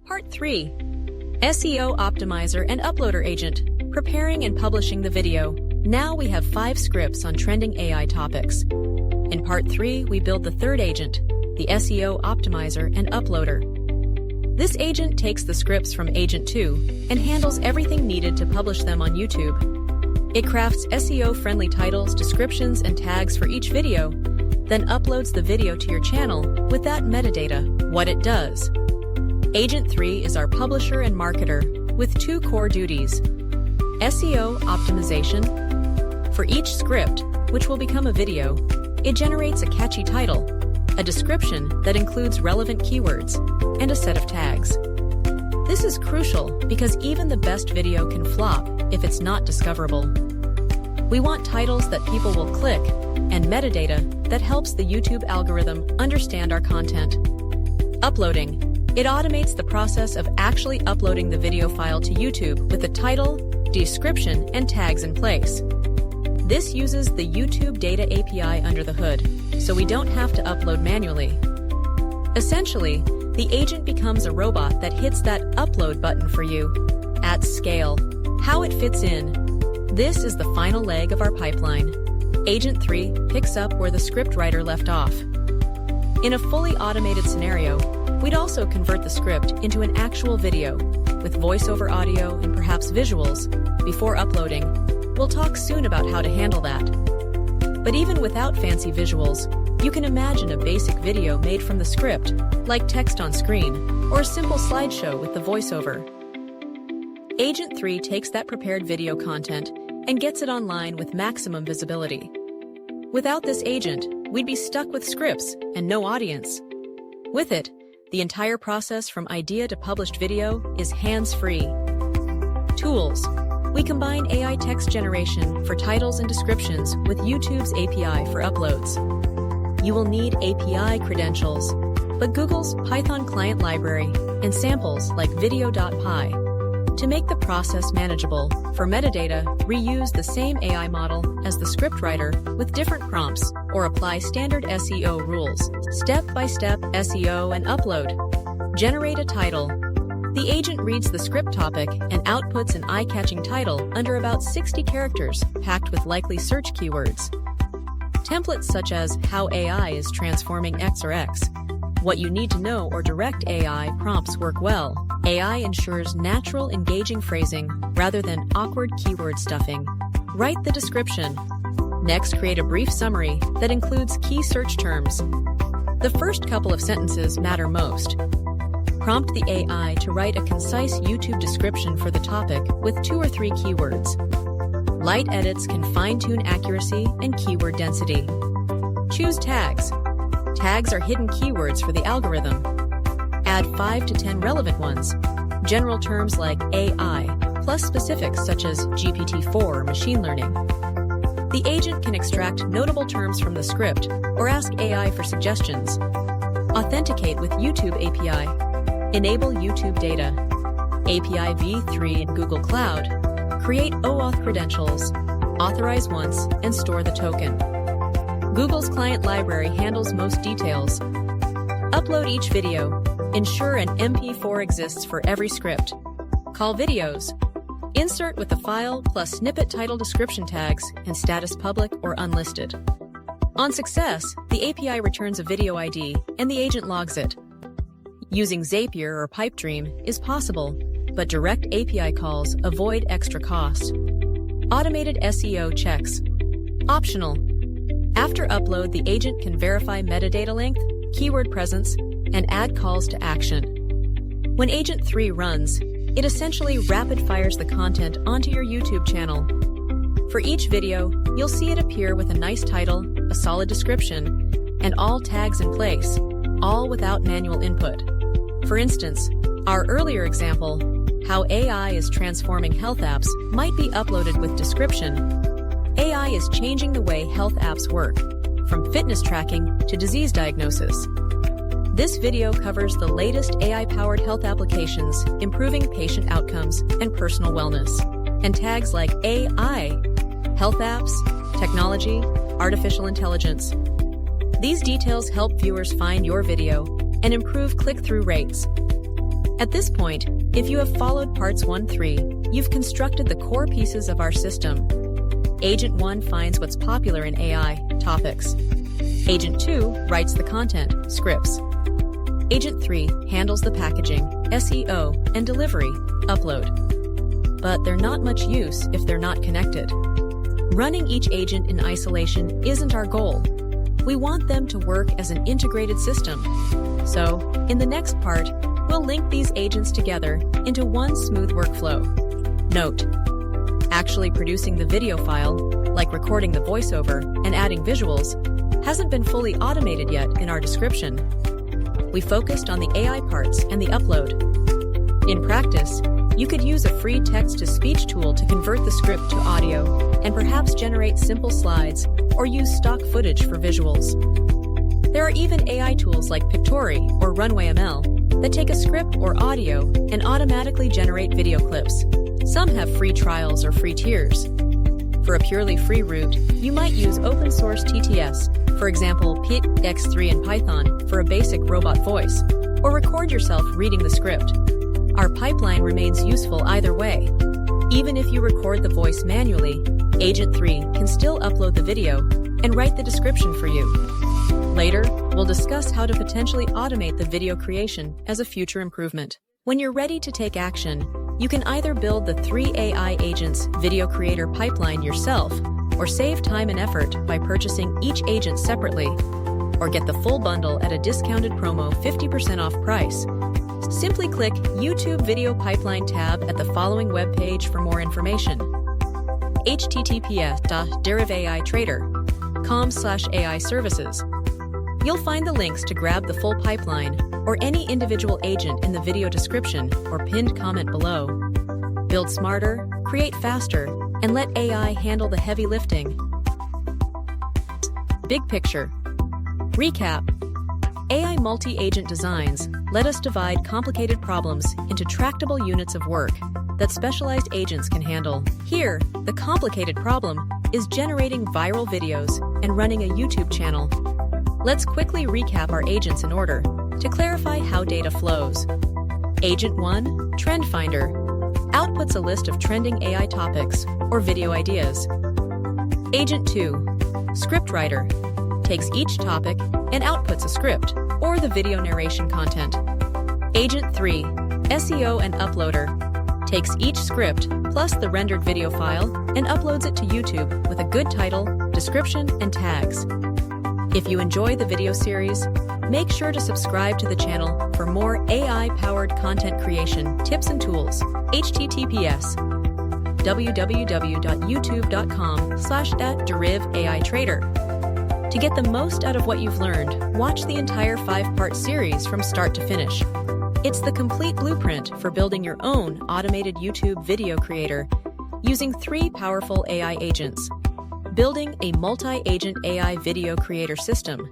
Part 3. SEO Optimizer and Uploader Agent, preparing and publishing the video. Now we have 5 scripts on trending AI topics. In Part 3, we build the third agent, the SEO Optimizer and Uploader. This agent takes the scripts from Agent 2 and handles everything needed to publish them on YouTube. It crafts SEO-friendly titles, descriptions, and tags for each video, then uploads the video to your channel with that metadata. What it does. Agent 3 is our publisher and marketer with 2 core duties. SEO optimization. For each script, which will become a video, it generates a catchy title, a description that includes relevant keywords, and a set of tags. This is crucial because even the best video can flop if it's not discoverable. We want titles that people will click and metadata that helps the YouTube algorithm understand our content. Uploading. It automates the process of actually uploading the video file to YouTube with the title, description, and tags in place. This uses the YouTube Data API under the hood, so we don't have to upload manually. Essentially, the agent becomes a robot that hits that upload button for you at scale. How it fits in. This is the final leg of our pipeline. Agent 3 picks up where the scriptwriter left off. In a fully automated scenario, we'd also convert the script into an actual video, with voiceover audio and perhaps visuals, before uploading. We'll talk soon about how to handle that. But even without fancy visuals, you can imagine a basic video made from the script, like text on screen, or a simple slideshow with the voiceover. Agent 3 takes that prepared video content and gets it online with maximum visibility. Without this agent, we'd be stuck with scripts and no audience. With it, the entire process from idea to published video is hands-free. Tools. We combine AI text generation for titles and descriptions with YouTube's API for uploads. You will need API credentials, but Google's Python client library and samples like video.py. To make the process manageable, for metadata, reuse the same AI model as the scriptwriter with different prompts or apply standard SEO rules. Step-by-step SEO and upload. Generate a title. The agent reads the script topic and outputs an eye-catching title under about 60 characters, packed with likely search keywords. Templates such as how AI is transforming X or X, what you need to know or direct AI prompts work well. AI ensures natural, engaging phrasing rather than awkward keyword stuffing. Write the description. Next, create a brief summary that includes key search terms. The first couple of sentences matter most. Prompt the AI to write a concise YouTube description for the topic with 2 or 3 keywords. Light edits can fine-tune accuracy and keyword density. Choose tags. Tags are hidden keywords for the algorithm. Add 5 to 10 relevant ones. General terms like AI, plus specifics such as GPT-4 or machine learning. The agent can extract notable terms from the script or ask AI for suggestions. Authenticate with YouTube API. Enable YouTube data. API v3 in Google Cloud. Create OAuth credentials. Authorize once and store the token. Google's client library handles most details. Upload each video. Ensure an MP4 exists for every script. Call videos. Insert with the file plus snippet title description tags and status public or unlisted. On success, the API returns a video ID and the agent logs it. Using Zapier or Pipedream is possible, but direct API calls avoid extra cost. Automated SEO checks. Optional. After upload, the agent can verify metadata length, keyword presence, and add calls to action. When Agent 3 runs, it essentially rapid-fires the content onto your YouTube channel. For each video, you'll see it appear with a nice title, a solid description, and all tags in place, all without manual input. For instance, our earlier example, how AI is transforming health apps, might be uploaded with description. AI is changing the way health apps work, from fitness tracking to disease diagnosis. This video covers the latest AI-powered health applications, improving patient outcomes and personal wellness, and tags like AI, health apps, technology, artificial intelligence. These details help viewers find your video and improve click-through rates. At this point, if you have followed parts 1-3, you've constructed the core pieces of our system. Agent 1 finds what's popular in AI topics. Agent 2 writes the content, scripts. Agent 3 handles the packaging, SEO, and delivery, upload. But they're not much use if they're not connected. Running each agent in isolation isn't our goal. We want them to work as an integrated system. So, in the next part, we'll link these agents together into one smooth workflow. Note: actually producing the video file, like recording the voiceover and adding visuals, hasn't been fully automated yet in our description. We focused on the AI parts and the upload. In practice, you could use a free text-to-speech tool to convert the script to audio and perhaps generate simple slides or use stock footage for visuals. There are even AI tools like Pictory or Runway ML that take a script or audio and automatically generate video clips. Some have free trials or free tiers. For a purely free route, you might use open-source TTS, for example Pit X3 in Python for a basic robot voice, or record yourself reading the script. Our pipeline remains useful either way. Even if you record the voice manually, Agent 3 can still upload the video and write the description for you. Later, we'll discuss how to potentially automate the video creation as a future improvement. When you're ready to take action, you can either build the 3 AI agents video creator pipeline yourself, or save time and effort by purchasing each agent separately, or get the full bundle at a discounted promo 50% off price. Simply click YouTube Video Pipeline tab at the following webpage for more information. https://derivaitrader.com/AI services. You'll find the links to grab the full pipeline or any individual agent in the video description or pinned comment below. Build smarter, create faster, and let AI handle the heavy lifting. Big picture. Recap. AI multi-agent designs let us divide complicated problems into tractable units of work that specialized agents can handle. Here, the complicated problem is generating viral videos and running a YouTube channel. Let's quickly recap our agents in order to clarify how data flows. Agent 1, Trend Finder, outputs a list of trending AI topics or video ideas. Agent 2, Script Writer, takes each topic and outputs a script or the video narration content. Agent 3, SEO and Uploader, takes each script plus the rendered video file and uploads it to YouTube with a good title, description, and tags. If you enjoy the video series, make sure to subscribe to the channel for more AI-powered content creation tips and tools. https://www.youtube.com/@derivaitrader. To get the most out of what you've learned, watch the entire 5-part series from start to finish. It's the complete blueprint for building your own automated YouTube video creator using 3 powerful AI agents. Building a multi-agent AI video creator system